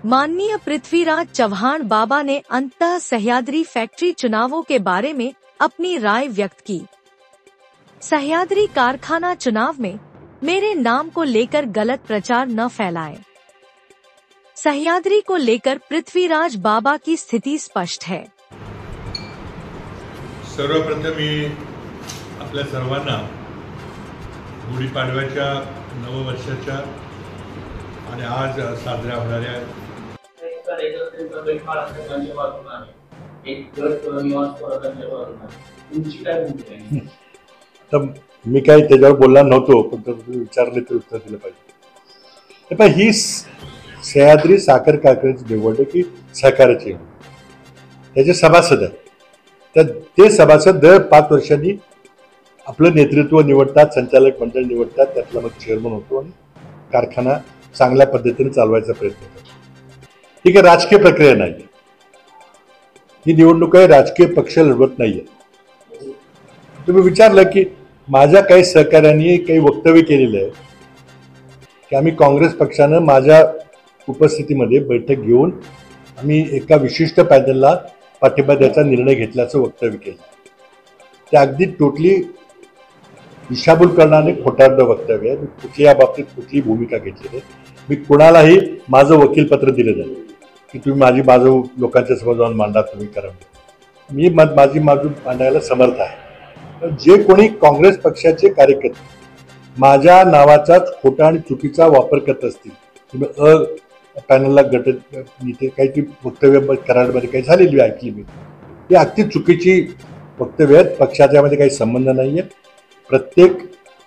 माननीय पृथ्वीराज चव्हाण बाबा ने अंततः सह्याद्री फैक्ट्री चुनावों के बारे में अपनी राय व्यक्त की। सह्याद्री कारखाना चुनाव में मेरे नाम को लेकर गलत प्रचार न फैलाएं। सह्याद्री को लेकर पृथ्वीराज बाबा की स्थिति स्पष्ट है। सर्वप्रथम मी आपल्या सर्वांना गुढीपाडव्याच्या नववर्षाच्या आणि आज साजऱ्या होणाऱ्या मी काही त्याच्यावर बोलणार नव्हतो, पण विचारले तर उत्तर दिलं पाहिजे। पण ही सह्याद्री साखर कारखान्याची निवडणूक ही सहकार्याची त्याचे सभासद आहे, तर ते सभासद दर 5 वर्षांनी आपलं नेतृत्व निवडतात, संचालक मंडळ निवडतात, त्यातला मग चेअरमन होतो आणि कारखाना चांगल्या पद्धतीने चालवायचा प्रयत्न करतो। ठीक आहे, राजकीय प्रक्रिया नाही, ही निवडणूक आहे, राजकीय पक्ष लढवत नाहीये। तुम्ही विचारलं की माझ्या काही सहकार्यांनी काही वक्तव्य केलेलं आहे की आम्ही काँग्रेस पक्षानं माझ्या उपस्थितीमध्ये बैठक घेऊन आम्ही एका विशिष्ट पॅनलला पाठिंबा द्यायचा निर्णय घेतल्याचं वक्तव्य केलं। ते अगदी टोटली दिशाभूल करणारे खोटारडं वक्तव्य आहे। मी कुठल्या बाबतीत कुठली भूमिका घेतली नाही, मी कुणालाही माझं वकीलपत्र दिलं नाही की तुम्ही माझी बाजू लोकांच्या समोर जाऊन मांडा, तुम्ही करा। मी माझी बाजू मांडायला समर्थ आहे। जे कोणी काँग्रेस पक्षाचे कार्यकर्ते माझ्या नावाचा खोटा आणि चुकीचा वापर करत असतील, तुम्ही पॅनलला गट इथे काहीतरी वक्तव्य कराडमध्ये काही झालेली ऐकली मी, ही अगदी चुकीची वक्तव्य आहेत। पक्षाच्यामध्ये काही संबंध नाहीये। प्रत्येक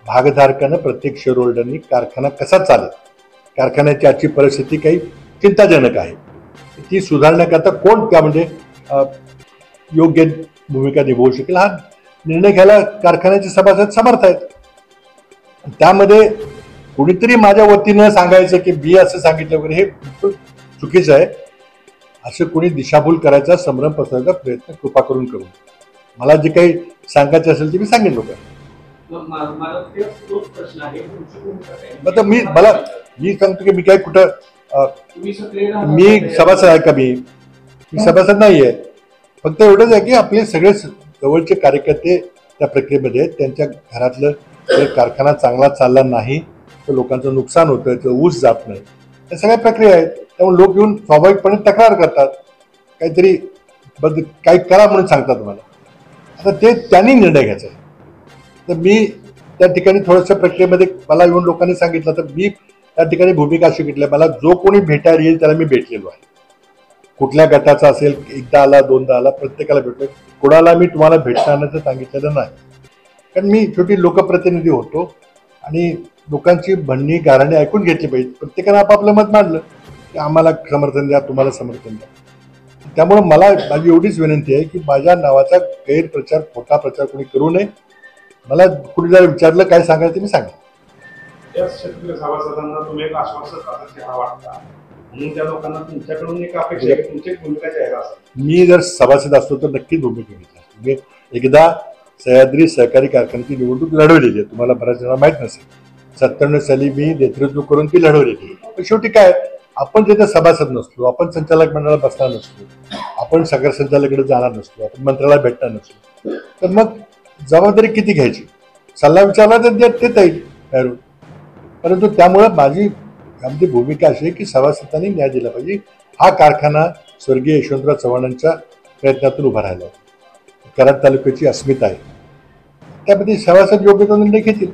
भागधारकानं, प्रत्येक शेअर होल्डरनी कारखाना कसा चालेल, कारखान्याची आजची परिस्थिती काही चिंताजनक आहे, ती सुधारण्याकरता कोण त्यामध्ये योग्य भूमिका निभावू शकेल हा निर्णय घ्यायला कारखान्याचे सभासद समर्थ आहेत। त्यामध्ये कुणीतरी माझ्या वतीनं सांगायचं की मी असं सांगितलं वगैरे, हे चुकीचं आहे। असं कोणी दिशाभूल करायचा, संभ्रम पसरवायचा प्रयत्न कृपा करून करू। मला जे काही सांगायचं असेल ते मी सांगेन लोकांना। मी सांगतो की मी काय कुठं मी सभासद आहे का? मी सभासद नाहीये। फक्त एवढंच आहे की आपले सगळे जवळचे कार्यकर्ते त्या प्रक्रियेमध्ये आहेत, त्यांच्या घरातलं जर कारखाना चांगला चालला नाही तर लोकांचं नुकसान होतं, तर ऊस जात नाही, या सगळ्या प्रक्रिया आहेत। त्यामुळे लोक येऊन स्वाभाविकपणे तक्रार करतात, काहीतरी काही करा म्हणून सांगतात तुम्हाला। आता ते त्यांनी निर्णय घ्यायचा आहे। तर मी त्या ठिकाणी थोडंसं प्रक्रियेमध्ये मला येऊन लोकांनी सांगितलं, तर मी त्या ठिकाणी भूमिका अशी घेतली, मला जो कोणी भेटायला येईल त्याला मी भेटलेलो आहे। कुठल्या गटाचा असेल, एकदा आला, दोनदा आला, प्रत्येकाला भेटलो। कोणाला मी तुम्हाला भेटणार नाही सांगितलेलं नाही, कारण मी शेवटी लोकप्रतिनिधी होतो आणि लोकांची म्हणणी गाऱ्हाणे ऐकून घेतली पाहिजे। प्रत्येकानं आपापलं मत मांडलं की आम्हाला समर्थन द्या, तुम्हाला समर्थन द्या। त्यामुळे मला माझी एवढीच विनंती आहे की माझ्या नावाचा गैरप्रचार, खोटा प्रचार कोणी करू नये। मला कुणी जर विचारलं काय सांगायचं मी सांगेन। सभासदांना तुम्ही एक आश्वासन वाटता म्हणून त्या लोकांना तुमच्याकडून एक अपेक्षा आहे की तुमची भूमिका जाहीर असेल। मी जर सभासद असतो तर नक्कीच भूमिका घेतली। मी एकदा सह्याद्री सहकारी कारखान्याची निवडणूक लढवलेली आहे, तुम्हाला बऱ्याच जणांना माहीत नसेल। 97 साली मी नेतृत्व करून ती लढवलेली। पण शेवटी काय, आपण तिथे सभासद नसलो, आपण संचालक मंडळाला बसणार नसलो, आपण साखर संचालकाकडे जाणार नसलो, आपण मंत्र्याला भेटणार नसलो, तर मग जबाबदारी किती घ्यायची? सल्ला विचारला तर ते येईल बाहेरून। परंतु त्यामुळे माझी आमची भूमिका अशी आहे की सभासदांनी न्याय दिला पाहिजे। हा कारखाना स्वर्गीय यशवंतराव चव्हाणांच्या प्रयत्नातून उभा राहिला, कराड तालुक्याची अस्मिता आहे, त्यामध्ये सभासद योग्य तो निर्णय घेतील।